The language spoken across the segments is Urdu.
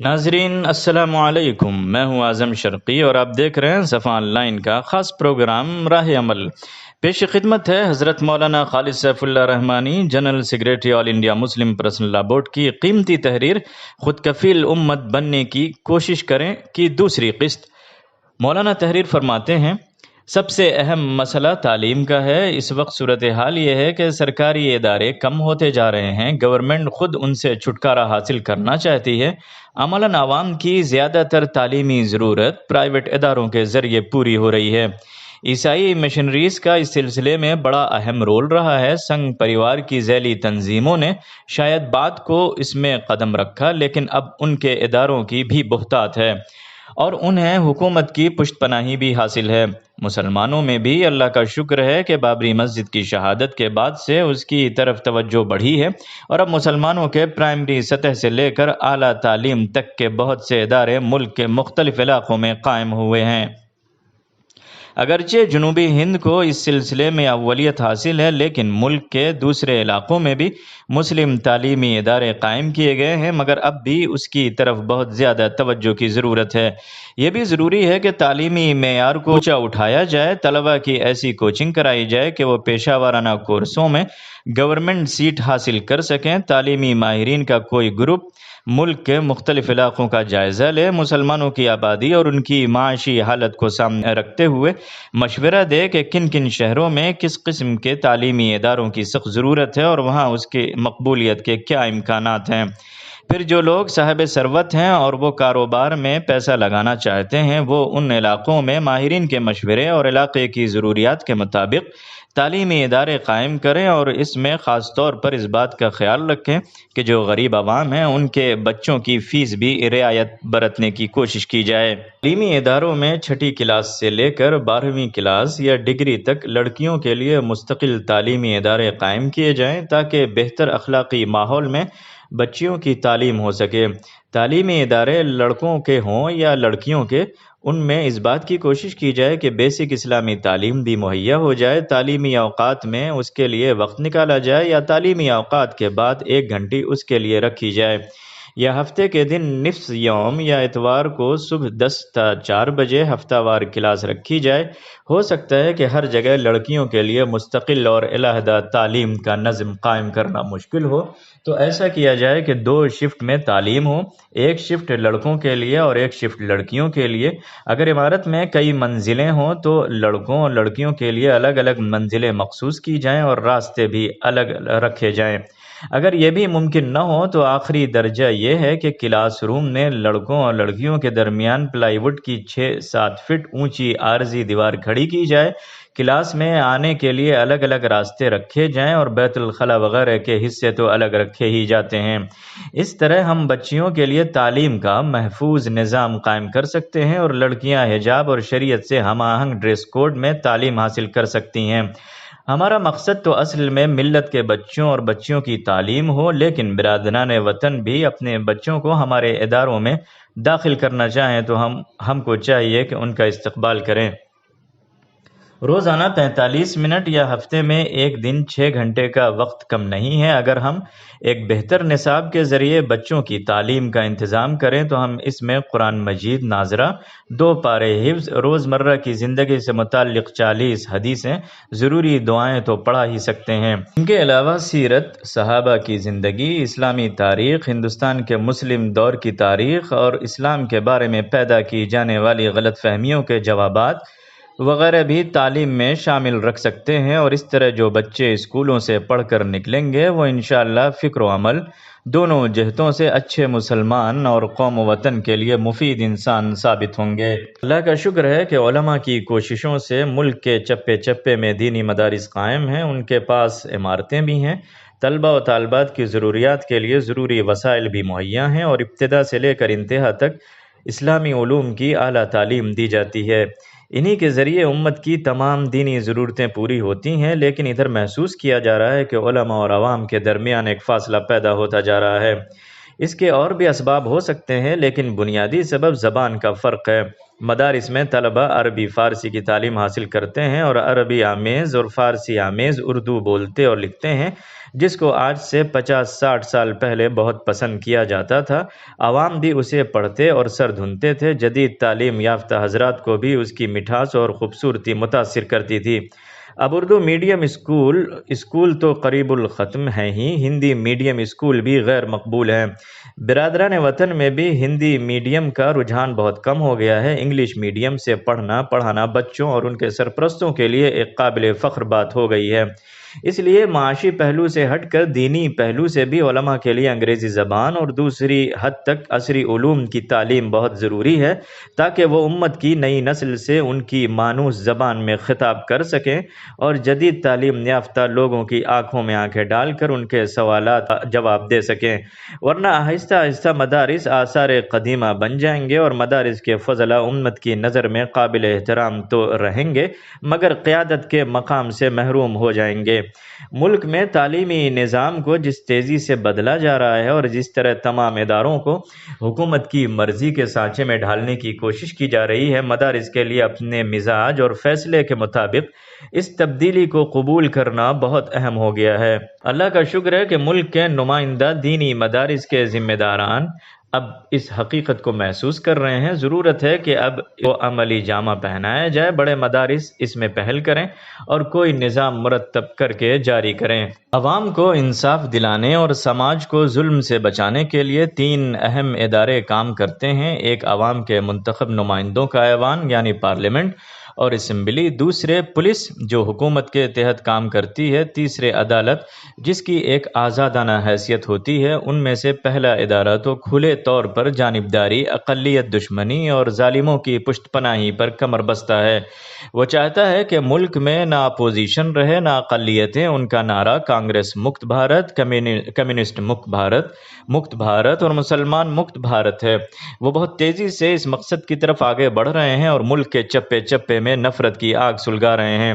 ناظرین السلام علیکم، میں ہوں اعظم شرقی اور آپ دیکھ رہے ہیں صفا آن لائن کا خاص پروگرام راہ عمل۔ پیش خدمت ہے حضرت مولانا خالد سیف اللہ رحمانی، جنرل سیکریٹری آل انڈیا مسلم پرسنل لا بورڈ کی قیمتی تحریر خود کفیل امت بننے کی کوشش کریں کی دوسری قسط۔ مولانا تحریر فرماتے ہیں، سب سے اہم مسئلہ تعلیم کا ہے۔ اس وقت صورتحال یہ ہے کہ سرکاری ادارے کم ہوتے جا رہے ہیں، گورنمنٹ خود ان سے چھٹکارا حاصل کرنا چاہتی ہے۔ عملاً عوام کی زیادہ تر تعلیمی ضرورت پرائیویٹ اداروں کے ذریعے پوری ہو رہی ہے۔ عیسائی مشنریز کا اس سلسلے میں بڑا اہم رول رہا ہے۔ سنگھ پریوار کی ذیلی تنظیموں نے شاید بعد کو اس میں قدم رکھا، لیکن اب ان کے اداروں کی بھی بہتات ہے اور انہیں حکومت کی پشت پناہی بھی حاصل ہے۔ مسلمانوں میں بھی اللہ کا شکر ہے کہ بابری مسجد کی شہادت کے بعد سے اس کی طرف توجہ بڑھی ہے اور اب مسلمانوں کے پرائمری سطح سے لے کر اعلیٰ تعلیم تک کے بہت سے ادارے ملک کے مختلف علاقوں میں قائم ہوئے ہیں۔ اگرچہ جنوبی ہند کو اس سلسلے میں اولیت حاصل ہے، لیکن ملک کے دوسرے علاقوں میں بھی مسلم تعلیمی ادارے قائم کیے گئے ہیں، مگر اب بھی اس کی طرف بہت زیادہ توجہ کی ضرورت ہے۔ یہ بھی ضروری ہے کہ تعلیمی معیار کو اونچا اٹھایا جائے، طلباء کی ایسی کوچنگ کرائی جائے کہ وہ پیشہ ورانہ کورسوں میں گورنمنٹ سیٹ حاصل کر سکیں۔ تعلیمی ماہرین کا کوئی گروپ ملک کے مختلف علاقوں کا جائزہ لے، مسلمانوں کی آبادی اور ان کی معاشی حالت کو سامنے رکھتے ہوئے مشورہ دے کہ کن کن شہروں میں کس قسم کے تعلیمی اداروں کی سخت ضرورت ہے اور وہاں اس کی مقبولیت کے کیا امکانات ہیں۔ پھر جو لوگ صاحب ثروت ہیں اور وہ کاروبار میں پیسہ لگانا چاہتے ہیں، وہ ان علاقوں میں ماہرین کے مشورے اور علاقے کی ضروریات کے مطابق تعلیمی ادارے قائم کریں، اور اس میں خاص طور پر اس بات کا خیال رکھیں کہ جو غریب عوام ہیں ان کے بچوں کی فیس بھی رعایت برتنے کی کوشش کی جائے۔ تعلیمی اداروں میں چھٹی کلاس سے لے کر 12ویں کلاس یا ڈگری تک لڑکیوں کے لیے مستقل تعلیمی ادارے قائم کیے جائیں تاکہ بہتر اخلاقی ماحول میں بچیوں کی تعلیم ہو سکے۔ تعلیمی ادارے لڑکوں کے ہوں یا لڑکیوں کے، ان میں اس بات کی کوشش کی جائے کہ بیسک اسلامی تعلیم بھی مہیا ہو جائے۔ تعلیمی اوقات میں اس کے لیے وقت نکالا جائے یا تعلیمی اوقات کے بعد 1 گھنٹی اس کے لیے رکھی جائے، یا ہفتے کے دن نصف یوم یا اتوار کو صبح 10 تا 4 بجے ہفتہ وار کلاس رکھی جائے۔ ہو سکتا ہے کہ ہر جگہ لڑکیوں کے لیے مستقل اور علیحدہ تعلیم کا نظم قائم کرنا مشکل ہو، تو ایسا کیا جائے کہ 2 شفٹ میں تعلیم ہو، 1 شفٹ لڑکوں کے لیے اور 1 شفٹ لڑکیوں کے لیے۔ اگر عمارت میں کئی منزلیں ہوں تو لڑکوں اور لڑکیوں کے لیے الگ الگ منزلیں مخصوص کی جائیں اور راستے بھی الگ رکھے جائیں۔ اگر یہ بھی ممکن نہ ہو تو آخری درجہ یہ ہے کہ کلاس روم میں لڑکوں اور لڑکیوں کے درمیان پلائی ووڈ کی 6-7 فٹ اونچی عارضی دیوار کھڑی کی جائے۔ کلاس میں آنے کے لیے الگ الگ راستے رکھے جائیں اور بیت الخلاء وغیرہ کے حصے تو الگ رکھے ہی جاتے ہیں۔ اس طرح ہم بچیوں کے لیے تعلیم کا محفوظ نظام قائم کر سکتے ہیں اور لڑکیاں حجاب اور شریعت سے ہم آہنگ ڈریس کوڈ میں تعلیم حاصل کر سکتی ہیں۔ ہمارا مقصد تو اصل میں ملت کے بچوں اور بچیوں کی تعلیم ہو، لیکن برادران وطن بھی اپنے بچوں کو ہمارے اداروں میں داخل کرنا چاہیں تو ہم کو چاہیے کہ ان کا استقبال کریں۔ روزانہ 45 منٹ یا ہفتے میں 1 دن 6 گھنٹے کا وقت کم نہیں ہے۔ اگر ہم ایک بہتر نصاب کے ذریعے بچوں کی تعلیم کا انتظام کریں تو ہم اس میں قرآن مجید ناظرہ، 2 پارے حفظ، روزمرہ کی زندگی سے متعلق 40 حدیثیں، ضروری دعائیں تو پڑھا ہی سکتے ہیں۔ ان کے علاوہ سیرت، صحابہ کی زندگی، اسلامی تاریخ، ہندوستان کے مسلم دور کی تاریخ اور اسلام کے بارے میں پیدا کی جانے والی غلط فہمیوں کے جوابات وغیرہ بھی تعلیم میں شامل رکھ سکتے ہیں، اور اس طرح جو بچے اسکولوں سے پڑھ کر نکلیں گے وہ انشاءاللہ فکر و عمل دونوں جہتوں سے اچھے مسلمان اور قوم و وطن کے لیے مفید انسان ثابت ہوں گے۔ اللہ کا شکر ہے کہ علماء کی کوششوں سے ملک کے چپے چپے میں دینی مدارس قائم ہیں، ان کے پاس عمارتیں بھی ہیں، طلباء و طالبات کی ضروریات کے لیے ضروری وسائل بھی مہیا ہیں، اور ابتدا سے لے کر انتہا تک اسلامی علوم کی اعلیٰ تعلیم دی جاتی ہے۔ انہی کے ذریعے امت کی تمام دینی ضرورتیں پوری ہوتی ہیں، لیکن ادھر محسوس کیا جا رہا ہے کہ علماء اور عوام کے درمیان ایک فاصلہ پیدا ہوتا جا رہا ہے۔ اس کے اور بھی اسباب ہو سکتے ہیں، لیکن بنیادی سبب زبان کا فرق ہے۔ مدارس میں طلبہ عربی فارسی کی تعلیم حاصل کرتے ہیں اور عربی آمیز اور فارسی آمیز اردو بولتے اور لکھتے ہیں، جس کو آج سے 50-60 سال پہلے بہت پسند کیا جاتا تھا۔ عوام بھی اسے پڑھتے اور سر دھنتے تھے۔ جدید تعلیم یافتہ حضرات کو بھی اس کی مٹھاس اور خوبصورتی متاثر کرتی تھی۔ اب اردو میڈیم اسکول تو قریب الختم ہیں ہی، ہندی میڈیم اسکول بھی غیر مقبول ہیں۔ برادران وطن میں بھی ہندی میڈیم کا رجحان بہت کم ہو گیا ہے۔ انگلش میڈیم سے پڑھانا بچوں اور ان کے سرپرستوں کے لیے ایک قابل فخر بات ہو گئی ہے۔ اس لیے معاشی پہلو سے ہٹ کر دینی پہلو سے بھی علماء کے لیے انگریزی زبان اور دوسری حد تک عصری علوم کی تعلیم بہت ضروری ہے، تاکہ وہ امت کی نئی نسل سے ان کی مانوس زبان میں خطاب کر سکیں اور جدید تعلیم یافتہ لوگوں کی آنکھوں میں آنکھیں ڈال کر ان کے سوالات کا جواب دے سکیں، ورنہ آہستہ آہستہ مدارس آثار قدیمہ بن جائیں گے اور مدارس کے فضلاء امت کی نظر میں قابل احترام تو رہیں گے مگر قیادت کے مقام سے محروم ہو جائیں گے۔ ملک میں تعلیمی نظام کو جس تیزی سے بدلا جا رہا ہے اور جس طرح تمام اداروں کو حکومت کی مرضی کے سانچے میں ڈھالنے کی کوشش کی جا رہی ہے، مدارس کے لیے اپنے مزاج اور فیصلے کے مطابق اس تبدیلی کو قبول کرنا بہت اہم ہو گیا ہے۔ اللہ کا شکر ہے کہ ملک کے نمائندہ دینی مدارس کے ذمہ داران اب اس حقیقت کو محسوس کر رہے ہیں۔ ضرورت ہے کہ اب وہ عملی جامہ پہنایا جائے، بڑے مدارس اس میں پہل کریں اور کوئی نظام مرتب کر کے جاری کریں۔ عوام کو انصاف دلانے اور سماج کو ظلم سے بچانے کے لیے 3 اہم ادارے کام کرتے ہیں: ایک عوام کے منتخب نمائندوں کا ایوان یعنی پارلیمنٹ اور اسمبلی، دوسرے پولیس جو حکومت کے تحت کام کرتی ہے، تیسرے عدالت جس کی ایک آزادانہ حیثیت ہوتی ہے۔ ان میں سے پہلا ادارہ تو کھلے طور پر جانبداری، اقلیت دشمنی اور ظالموں کی پشت پناہی پر کمر بستہ ہے۔ وہ چاہتا ہے کہ ملک میں نہ اپوزیشن رہے نہ اقلیتیں۔ ان کا نعرہ کانگریس مکت بھارت، کمیونسٹ مکت بھارت اور مسلمان مکت بھارت ہے۔ وہ بہت تیزی سے اس مقصد کی طرف آگے بڑھ رہے ہیں اور ملک کے چپے چپے میں نفرت کی آگ سلگا رہے ہیں۔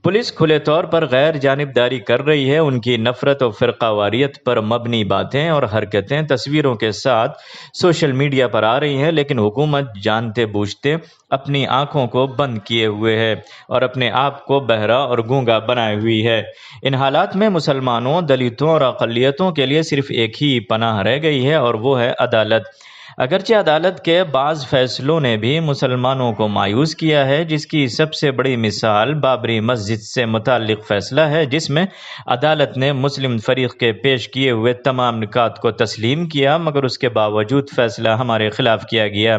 پولیس کھلے طور پر غیر جانبداری کر رہی ہے۔ ان کی نفرت اور فرقہ واریت پر مبنی باتیں اور حرکتیں تصویروں کے ساتھ سوشل میڈیا پر آ رہی ہیں، لیکن حکومت جانتے بوجھتے اپنی آنکھوں کو بند کیے ہوئے ہے اور اپنے آپ کو بہرا اور گونگا بنائے ہوئی ہے۔ ان حالات میں مسلمانوں، دلتوں اور اقلیتوں کے لیے صرف ایک ہی پناہ رہ گئی ہے اور وہ ہے عدالت۔ اگرچہ عدالت کے بعض فیصلوں نے بھی مسلمانوں کو مایوس کیا ہے، جس کی سب سے بڑی مثال بابری مسجد سے متعلق فیصلہ ہے، جس میں عدالت نے مسلم فریق کے پیش کیے ہوئے تمام نکات کو تسلیم کیا، مگر اس کے باوجود فیصلہ ہمارے خلاف کیا گیا۔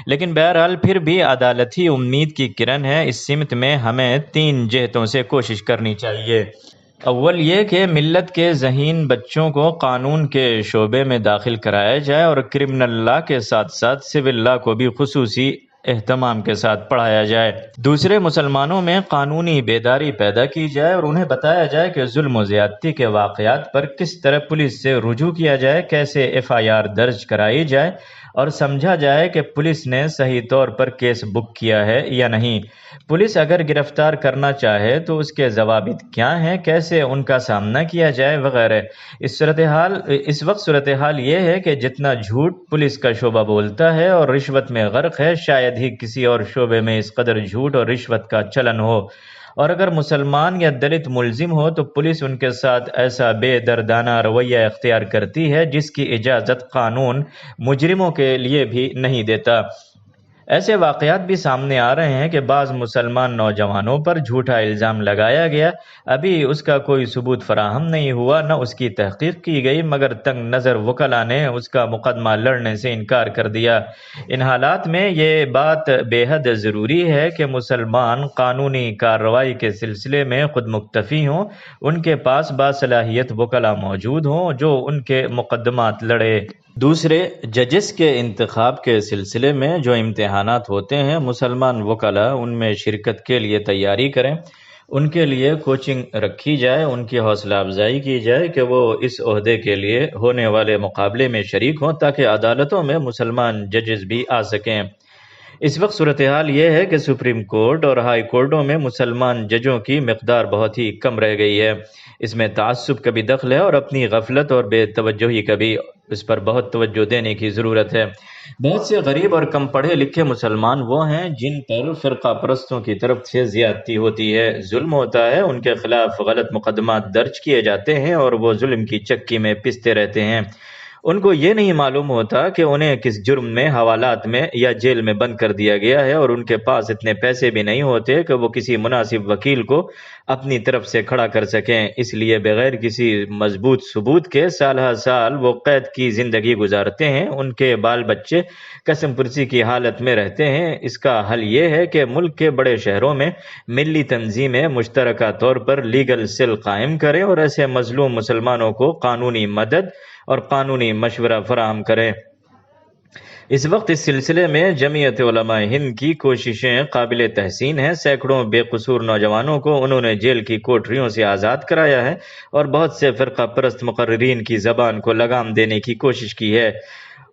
لیکن بہرحال پھر بھی عدالت ہی امید کی کرن ہے۔ اس سمت میں ہمیں 3 جہتوں سے کوشش کرنی چاہیے۔ اول یہ کہ ملت کے ذہین بچوں کو قانون کے شعبے میں داخل کرایا جائے اور کرمنل لا کے ساتھ ساتھ سول لا کو بھی خصوصی اہتمام کے ساتھ پڑھایا جائے۔ دوسرے، مسلمانوں میں قانونی بیداری پیدا کی جائے اور انہیں بتایا جائے کہ ظلم و زیادتی کے واقعات پر کس طرح پولیس سے رجوع کیا جائے، کیسے FIR درج کرائی جائے اور سمجھا جائے کہ پولیس نے صحیح طور پر کیس بک کیا ہے یا نہیں۔ پولیس اگر گرفتار کرنا چاہے تو اس کے ضوابط کیا ہیں، کیسے ان کا سامنا کیا جائے وغیرہ۔ اس وقت صورتحال یہ ہے کہ جتنا جھوٹ پولیس کا شعبہ بولتا ہے اور رشوت میں غرق ہے، شاید ہی کسی اور شعبے میں اس قدر جھوٹ اور رشوت کا چلن ہو، اور اگر مسلمان یا دلت ملزم ہو تو پولیس ان کے ساتھ ایسا بے دردانہ رویہ اختیار کرتی ہے جس کی اجازت قانون مجرموں کے لیے بھی نہیں دیتا۔ ایسے واقعات بھی سامنے آ رہے ہیں کہ بعض مسلمان نوجوانوں پر جھوٹا الزام لگایا گیا، ابھی اس کا کوئی ثبوت فراہم نہیں ہوا، نہ اس کی تحقیق کی گئی، مگر تنگ نظر وکلاء نے اس کا مقدمہ لڑنے سے انکار کر دیا۔ ان حالات میں یہ بات بے حد ضروری ہے کہ مسلمان قانونی کارروائی کے سلسلے میں خود مکتفی ہوں، ان کے پاس باصلاحیت وکلاء موجود ہوں جو ان کے مقدمات لڑے۔ دوسرے، ججز کے انتخاب کے سلسلے میں جو امتحانات ہوتے ہیں، مسلمان وکلاء ان میں شرکت کے لیے تیاری کریں، ان کے لیے کوچنگ رکھی جائے، ان کی حوصلہ افزائی کی جائے کہ وہ اس عہدے کے لیے ہونے والے مقابلے میں شریک ہوں تاکہ عدالتوں میں مسلمان ججز بھی آ سکیں۔ اس وقت صورتحال یہ ہے کہ سپریم کورٹ اور ہائی کورٹوں میں مسلمان ججوں کی مقدار بہت ہی کم رہ گئی ہے۔ اس میں تعصب کا بھی دخل ہے اور اپنی غفلت اور بے توجہی کا بھی اس پر بہت توجہ دینے کی ضرورت ہے۔ بہت سے غریب اور کم پڑھے لکھے مسلمان وہ ہیں جن پر فرقہ پرستوں کی طرف سے زیادتی ہوتی ہے، ظلم ہوتا ہے، ان کے خلاف غلط مقدمات درج کیے جاتے ہیں اور وہ ظلم کی چکی میں پستے رہتے ہیں۔ ان کو یہ نہیں معلوم ہوتا کہ انہیں کس جرم میں حوالات میں یا جیل میں بند کر دیا گیا ہے، اور ان کے پاس اتنے پیسے بھی نہیں ہوتے کہ وہ کسی مناسب وکیل کو اپنی طرف سے کھڑا کر سکیں۔ اس لیے بغیر کسی مضبوط ثبوت کے سال ہر سال وہ قید کی زندگی گزارتے ہیں، ان کے بال بچے قسم پرسی کی حالت میں رہتے ہیں۔ اس کا حل یہ ہے کہ ملک کے بڑے شہروں میں ملی تنظیمیں مشترکہ طور پر لیگل سیل قائم کریں اور ایسے مظلوم مسلمانوں کو قانونی مدد اور قانونی مشورہ فراہم کریں۔ اس وقت اس سلسلے میں جمعیت علماء ہند کی کوششیں قابل تحسین ہیں۔ سینکڑوں بے قصور نوجوانوں کو انہوں نے جیل کی کوٹریوں سے آزاد کرایا ہے اور بہت سے فرقہ پرست مقررین کی زبان کو لگام دینے کی کوشش کی ہے۔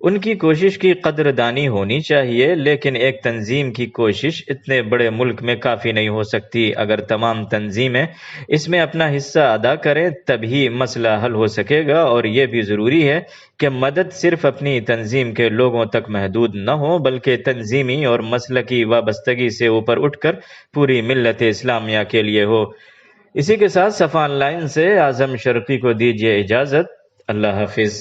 ان کی کوشش کی قدردانی ہونی چاہیے، لیکن ایک تنظیم کی کوشش اتنے بڑے ملک میں کافی نہیں ہو سکتی۔ اگر تمام تنظیمیں اس میں اپنا حصہ ادا کریں تبھی مسئلہ حل ہو سکے گا، اور یہ بھی ضروری ہے کہ مدد صرف اپنی تنظیم کے لوگوں تک محدود نہ ہو بلکہ تنظیمی اور مسلکی وابستگی سے اوپر اٹھ کر پوری ملت اسلامیہ کے لیے ہو۔ اسی کے ساتھ صفا آن لائن سے اعظم شرقی کو دیجیے اجازت۔ اللہ حافظ۔